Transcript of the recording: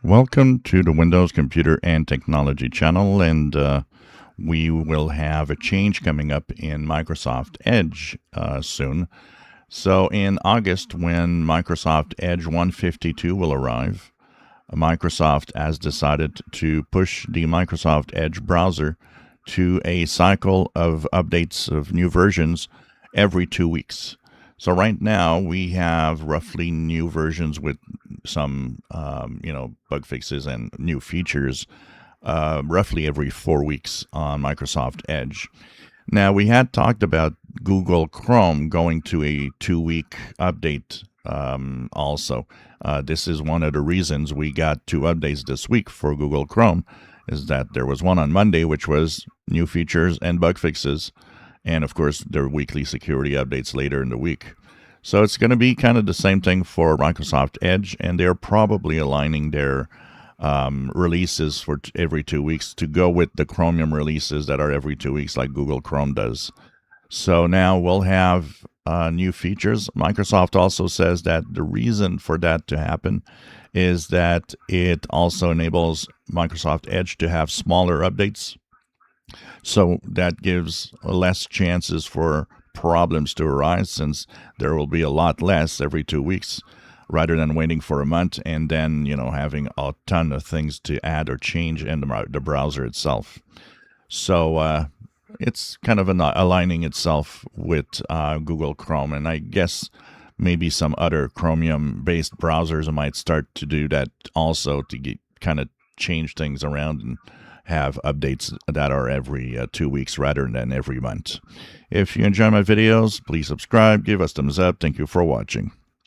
Welcome to the Windows Computer and Technology channel, and we will have a change coming up in Microsoft Edge soon. So in August, when Microsoft Edge 152 will arrive, Microsoft has decided to push the Microsoft Edge browser to a cycle of updates of new versions every 2 weeks. So right now we have roughly new versions with some, bug fixes and new features, roughly every 4 weeks on Microsoft Edge. Now we had talked about Google Chrome going to a 2 week update. Also, this is one of the reasons we got 2 updates this week for Google Chrome, is that there was one on Monday, which was new features and bug fixes, and of course there are weekly security updates later in the week. So it's going to be kind of the same thing for Microsoft Edge, and they're probably aligning their releases for every 2 weeks to go with the Chromium releases that are every 2 weeks, like Google Chrome does. So now we'll have new features. Microsoft also says that the reason for that to happen is that it also enables Microsoft Edge to have smaller updates. So that gives less chances for problems to arise, since there will be a lot less every 2 weeks rather than waiting for a month and then having a ton of things to add or change in the browser itself. So it's kind of aligning itself with Google Chrome, and I guess maybe some other Chromium based browsers might start to do that also, to kind of change things around and have updates that are every 2 weeks rather than every month. If you enjoy my videos, please subscribe, give us thumbs up. Thank you for watching.